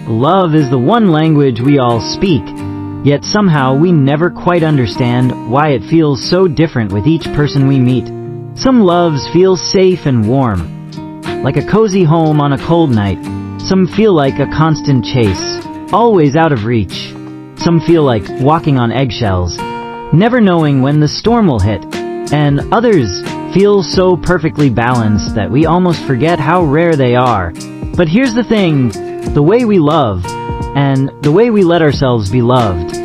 love is the one language we all speak, yet somehow we never quite understand why it feels so different with each person we meet. Some loves feel safe and warm, like a cozy home on a cold night. Some feel like a constant chase, always out of reach. Some feel like walking on eggshells, never knowing when the storm will hit. And others feel so perfectly balanced that we almost forget how rare they are. But here's the thing, the way we love, and the way we let ourselves be loved,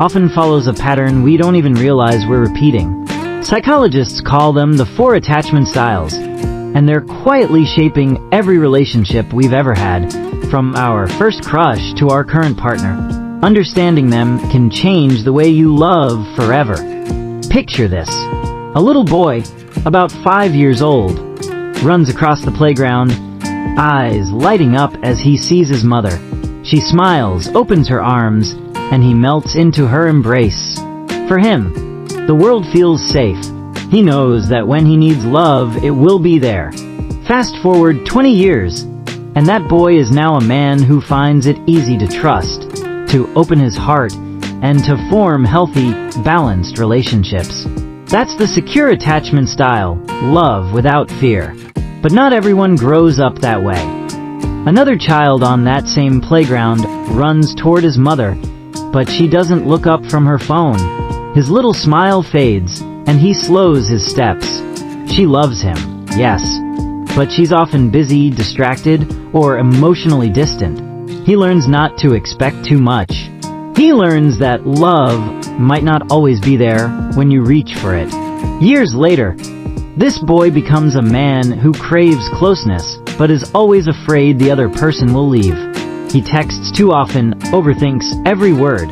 often follows a pattern we don't even realize we're repeating. Psychologists call them the 4 attachment styles, and they're quietly shaping every relationship we've ever had, from our first crush to our current partner. Understanding them can change the way you love forever. Picture this. A little boy, about 5 years old, runs across the playground, eyes lighting up as he sees his mother. She smiles, opens her arms, and he melts into her embrace. For him, the world feels safe. He knows that when he needs love, it will be there. Fast forward 20 years, and that boy is now a man who finds it easy to trust, to open his heart, and to form healthy, balanced relationships. That's the secure attachment style, love without fear. But not everyone grows up that way. Another child on that same playground runs toward his mother, but she doesn't look up from her phone. His little smile fades, and he slows his steps. She loves him, yes, but she's often busy, distracted, or emotionally distant. He learns not to expect too much. He learns that love might not always be there when you reach for it. Years later, this boy becomes a man who craves closeness, but is always afraid the other person will leave. He texts too often, overthinks every word,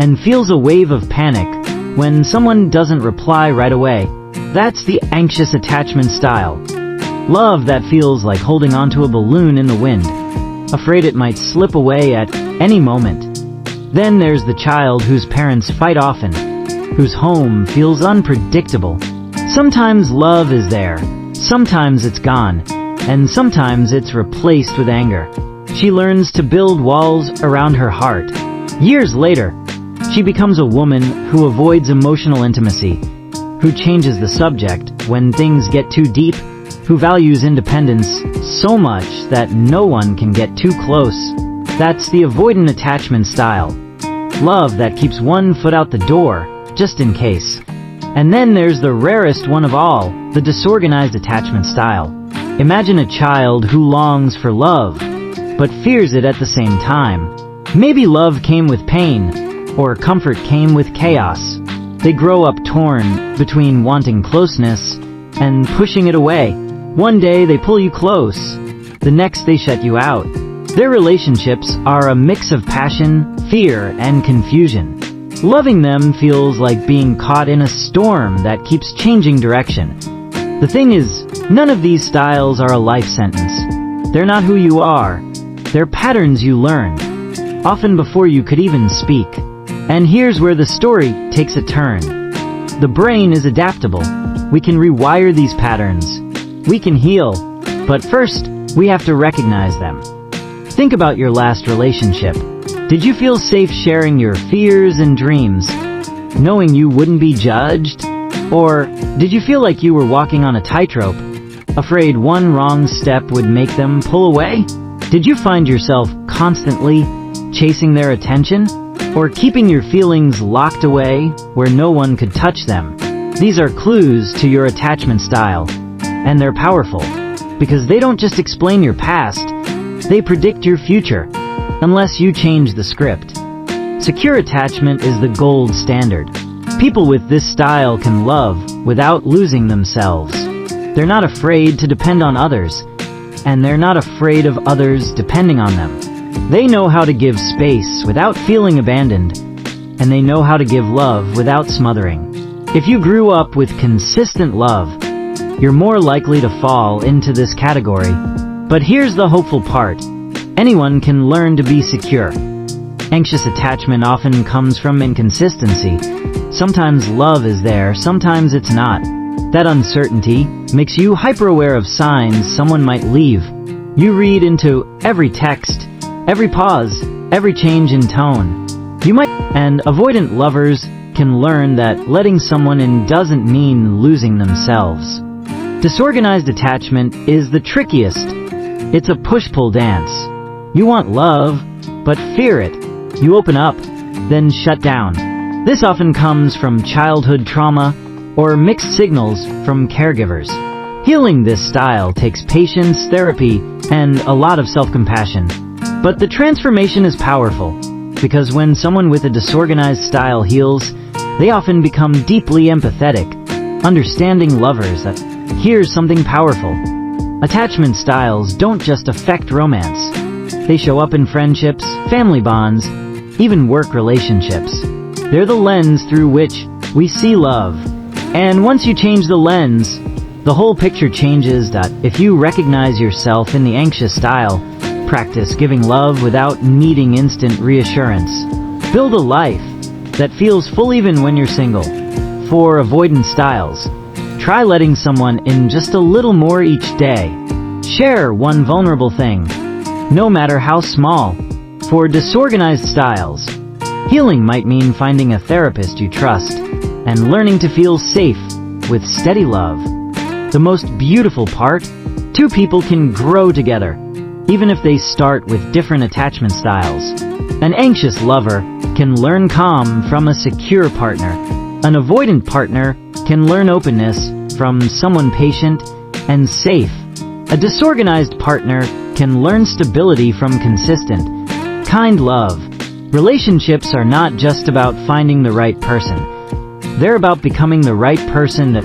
and feels a wave of panic when someone doesn't reply right away. That's the anxious attachment style. Love that feels like holding onto a balloon in the wind, afraid it might slip away at any moment. Then there's the child whose parents fight often, whose home feels unpredictable. Sometimes love is there, sometimes it's gone, and sometimes it's replaced with anger. She learns to build walls around her heart. Years later, she becomes a woman who avoids emotional intimacy, who changes the subject when things get too deep, who values independence so much that no one can get too close. That's the avoidant attachment style. Love that keeps one foot out the door, just in case. And then there's the rarest one of all, the disorganized attachment style. Imagine a child who longs for love, but fears it at the same time. Maybe love came with pain, or comfort came with chaos. They grow up torn between wanting closeness and pushing it away. One day they pull you close, the next they shut you out. Their relationships are a mix of passion, fear, and confusion. Loving them feels like being caught in a storm that keeps changing direction. The thing is, none of these styles are a life sentence. They're not who you are. They're patterns you learned, often before you could even speak. And here's where the story takes a turn. The brain is adaptable. We can rewire these patterns. We can heal. But first, we have to recognize them. Think about your last relationship. Did you feel safe sharing your fears and dreams, knowing you wouldn't be judged? Or did you feel like you were walking on a tightrope, afraid one wrong step would make them pull away? Did you find yourself constantly chasing their attention, or keeping your feelings locked away where no one could touch them? These are clues to your attachment style, and they're powerful, because they don't just explain your past, they predict your future, unless you change the script. Secure attachment is the gold standard. People with this style can love without losing themselves. They're not afraid to depend on others, and they're not afraid of others depending on them. They know how to give space without feeling abandoned, and they know how to give love without smothering. If you grew up with consistent love, you're more likely to fall into this category. But here's the hopeful part. Anyone can learn to be secure. Anxious attachment often comes from inconsistency. Sometimes love is there, sometimes it's not. That uncertainty makes you hyper-aware of signs someone might leave. You read into every text, every pause, every change in tone. And avoidant lovers can learn that letting someone in doesn't mean losing themselves. Disorganized attachment is the trickiest. It's a push-pull dance. You want love, but fear it. You open up, then shut down. This often comes from childhood trauma or mixed signals from caregivers. Healing this style takes patience, therapy, and a lot of self-compassion. But the transformation is powerful, because when someone with a disorganized style heals, they often become deeply empathetic, understanding lovers that here's something powerful. Attachment styles don't just affect romance. They show up in friendships, family bonds, even work relationships. They're the lens through which we see love. And once you change the lens, the whole picture changes. If you recognize yourself in the anxious style, practice giving love without needing instant reassurance. Build a life that feels full even when you're single. For avoidant styles, try letting someone in just a little more each day. Share one vulnerable thing, no matter how small. For disorganized styles, healing might mean finding a therapist you trust and learning to feel safe with steady love. The most beautiful part, two people can grow together, even if they start with different attachment styles. An anxious lover can learn calm from a secure partner. An avoidant partner can learn openness from someone patient and safe. A disorganized partner can learn stability from consistent, kind love. Relationships are not just about finding the right person. They're about becoming the right person that...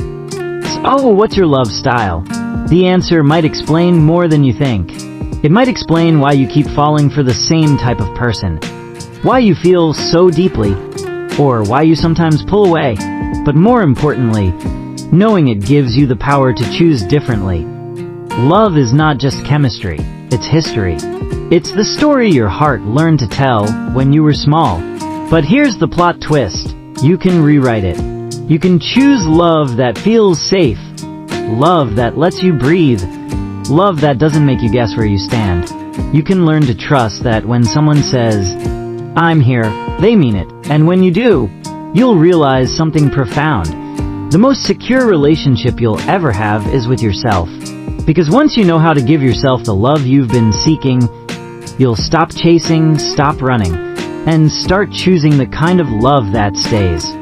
Oh, what's your love style? The answer might explain more than you think. It might explain why you keep falling for the same type of person, why you feel so deeply, or why you sometimes pull away. But more importantly, knowing it gives you the power to choose differently. Love is not just chemistry, it's history. It's the story your heart learned to tell when you were small. But here's the plot twist. You can rewrite it. You can choose love that feels safe, love that lets you breathe, love that doesn't make you guess where you stand. You can learn to trust that when someone says, "I'm here," they mean it. And when you do, you'll realize something profound. The most secure relationship you'll ever have is with yourself. Because once you know how to give yourself the love you've been seeking, you'll stop chasing, stop running, and start choosing the kind of love that stays.